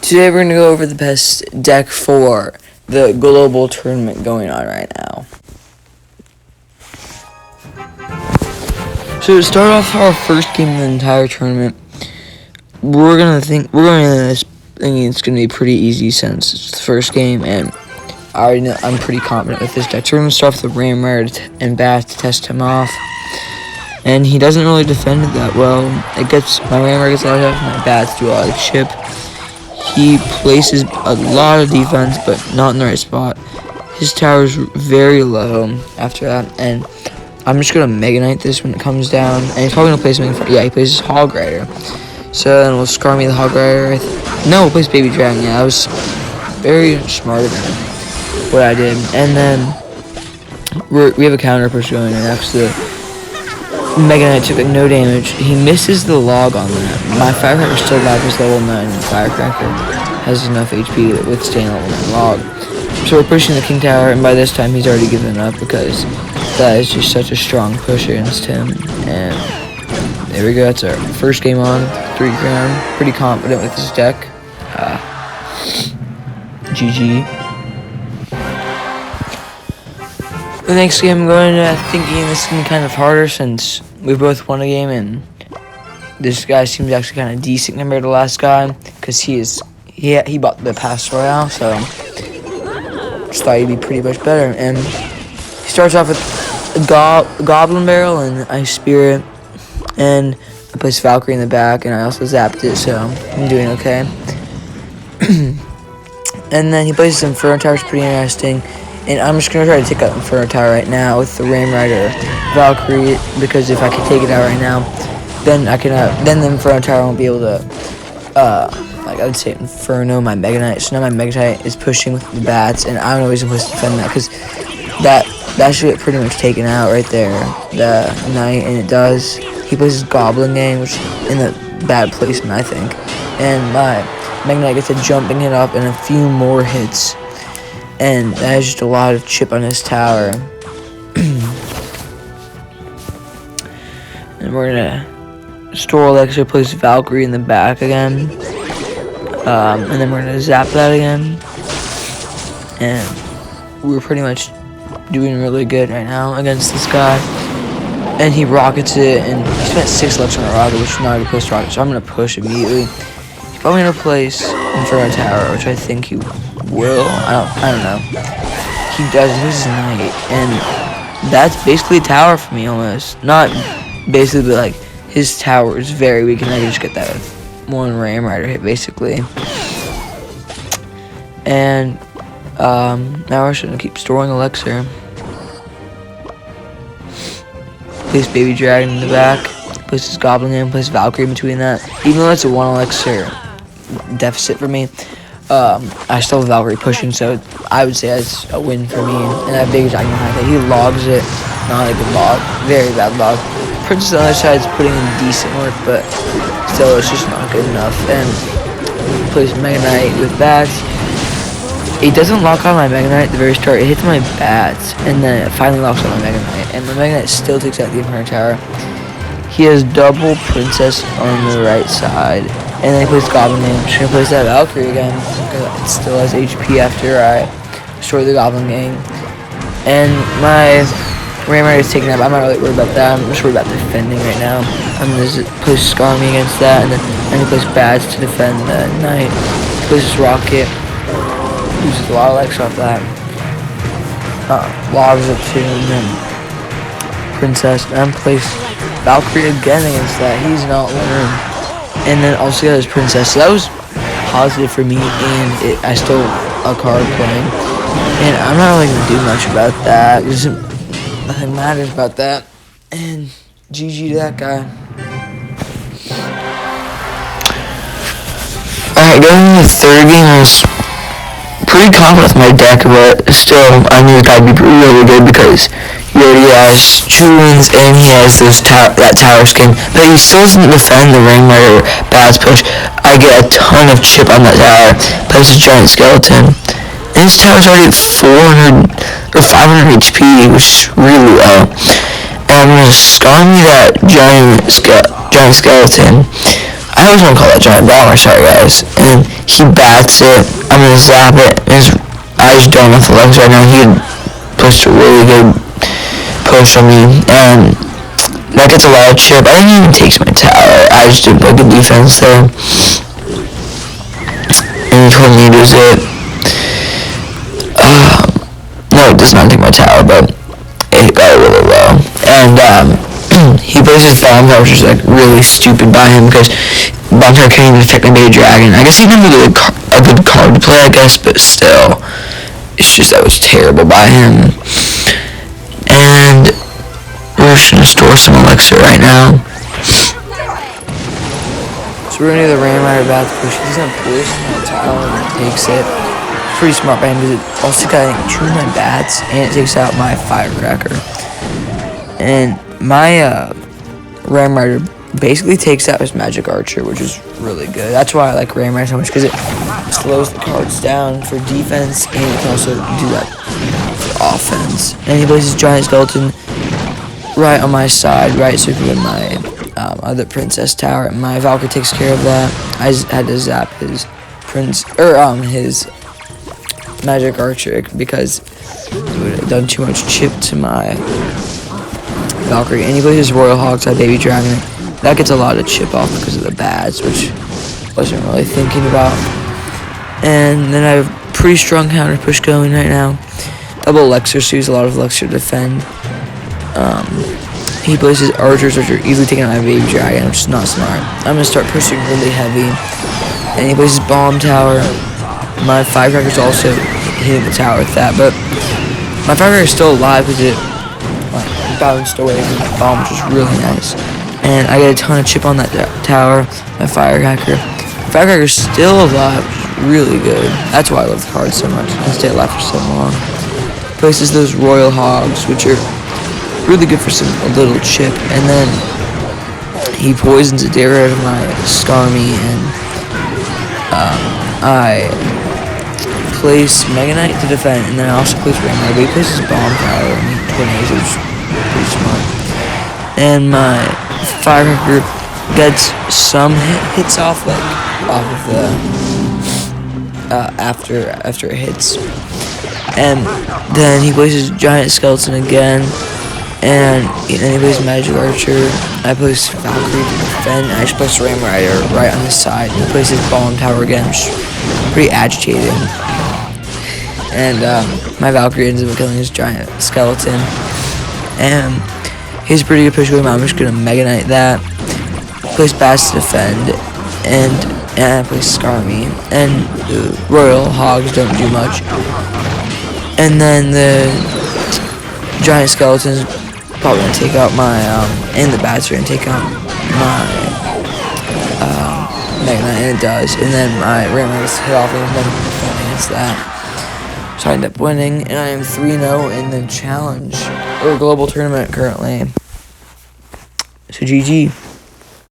Today we're going to go over the best deck for the global tournament going on right now. So to start off our first game of the entire tournament, we're going to think it's going to be pretty easy since it's the first game, and I already know I'm pretty confident with this deck. So we're going to start off with the Ram Rider and Bat to test him off. And he doesn't really defend it that well. My Ram Rider gets a lot of help, my Bats do a lot of chip. He places a lot of defense, but not in the right spot. His tower's very low after that, and I'm just gonna Mega Knight this when it comes down. And he's probably gonna play something. He plays Hog Rider. So then we'll Scar me the Hog Rider. No, we'll place Baby Dragon. Yeah, I was very smart about what I did. And then we have a counter push going in next to Mega Knight took no damage. He misses the log on that. My Firecracker still alive is level 9, and Firecracker has enough HP to withstand level 9 log. So we're pushing the King Tower, and by this time he's already given up because that is just such a strong push against him. And there we go. That's our first game on 3 crown. Pretty confident with this deck. GG. The next game I'm going to thinking this is going to be kind of harder since we both won a game, and this guy seems actually kind of decent compared to the last guy because he bought the Pass Royale, so just thought he'd be pretty much better. And he starts off with a Goblin Barrel and Ice Spirit, and I placed Valkyrie in the back, and I also zapped it, so I'm doing okay. And then he places Inferno Tower, pretty interesting. And I'm just going to try to take out Inferno Tower right now with the Ram Rider Valkyrie, because if I can take it out right now, then the Inferno Tower won't be able to, I would say Inferno my Mega Knight. So now my Mega Knight is pushing with the Bats, and I don't know if he's supposed to defend that, because that should get pretty much taken out right there, the Knight, and it does. He places Goblin Gang, which is in the bad placement, I think. And my Mega Knight gets a jumping hit up and a few more hits. And that has just a lot of chip on his tower. And we're gonna store Alexa, place Valkyrie in the back again. And then we're gonna zap that again. And we're pretty much doing really good right now against this guy. And he rockets it, and he spent 6 left on a rocket, which is not a good place to rocket, so I'm gonna push immediately. He's probably gonna place Inferno Tower, which I think he will. I don't know. He does. He loses Knight, and that's basically a tower for me almost. Not basically, but like his tower is very weak, and I can just get that with one Ram Rider hit basically. And now we're just gonna keep storing Elixir. Place Baby Dragon in the back. Place his Goblin in. Place Valkyrie in between that. Even though it's a 1 Elixir deficit for me, I still have Valkyrie pushing, so I would say that's a win for me. And that Baby Dragon behind it, he logs it. Not a good log. Very bad log. Princess on the other side is putting in decent work, but still it's just not good enough. And plays Mega Knight with Bats. It doesn't lock on my Mega Knight at the very start. It hits my Bats, and then it finally locks on my Mega Knight. And the Mega Knight still takes out the Inferno Tower. He has double Princess on the right side. And then he plays Goblin Gang. I'm just gonna place that Valkyrie again, because it still has HP after I destroy the Goblin Gang. And my Ram Rider is taken up. I'm not really worried about that. I'm just worried about defending right now. I'm gonna place Skarmy against that, and then I'm gonna place Bats to defend the Knight. Places Rocket. Loses a lot of legs off that. Logs it to and then Princess. And I'm placed Valkyrie again against that. He's not learning. And then also got his Princess. So that was positive for me, and I stole a card playing. And I'm not really gonna do much about that. Nothing matters about that. And GG to that guy. Alright, going into the third game, I was pretty confident with my deck, but still, I knew that would be really good because he already has Julians and he has that tower skin, but he still doesn't defend the Ram Rider Bats push. I get a ton of chip on that tower, plays a giant skeleton, and his tower's already at 400 or 500 HP, which is really low. And I'm gonna Skarmy that giant skeleton. I always want to call that giant bomber, sorry guys. And he bats it. I'm gonna zap it. His eyes done with the legs right now. He pushed a really good push on me, and that gets a lot of chip. I think he even takes my tower. I just did a good defense there. And he tornadoes it. No, it does not take my tower, but it got really low. And he plays his bomb tower, which is like really stupid by him because bomb tower can't even affect my baby dragon. I guess he didn't really a good card to play, I guess, but still, it's just that was terrible by him. And we're just gonna store some elixir right now. So we're gonna do the Ram Rider Bath push. He's gonna poison that tower and it takes it. Pretty smart by him because it also got 2 of my bats and it takes out my firecracker. And my Ram Rider basically takes out his magic archer, which is really good. That's why I like Ram Rider so much, because it slows the cards down for defense and it can also do that for offense. And he places giant skeleton right on my side, right so he can my other princess tower. My Valkyrie takes care of that. I had to zap his his magic archer because it would have done too much chip to my Valkyrie. And he plays Royal Hogs at Baby Dragon. That gets a lot of chip off because of the bats, which I wasn't really thinking about. And then I have pretty strong counter push going right now. Double elixir, so use a lot of elixir to defend. He places archers, which are easily taking out my Baby Dragon, which is not smart. I'm gonna start pushing really heavy. And he places bomb tower. My firecracker's also hitting the tower with that, but my firecracker is still alive because it bounced away from that bomb, which was really nice. And I get a ton of chip on that tower. My firecracker. My firecracker's still alive, which is really good. That's why I love the card so much. I can stay alive for so long. Places those Royal Hogs, which are really good for a little chip. And then he poisons it to get rid of my Skarmy, and I place Mega Knight to defend, and then I also place Ram Rider, but he places Bomb Tower and he tornadoes, which is pretty smart. And my firecracker gets some hits off of the after it hits, and then he places Giant Skeleton again, and then he plays Magic Archer. I place Valkyrie to defend. I just place Ram Rider right on his side. He places Bomb Tower again, which is pretty agitating. And my Valkyrie ends up killing his Giant Skeleton. And he's a pretty good push going. I'm just gonna Mega Knight that. Place Bats to defend, and I play Skarmy. And the Royal Hogs don't do much. And then the Giant Skeleton's probably gonna take out my and the Bats are gonna take out my Mega Knight, and it does. And then my Ram Rider's hit off and then against that. So I end up winning, and I am 3-0 in the challenge or global tournament currently. So GG.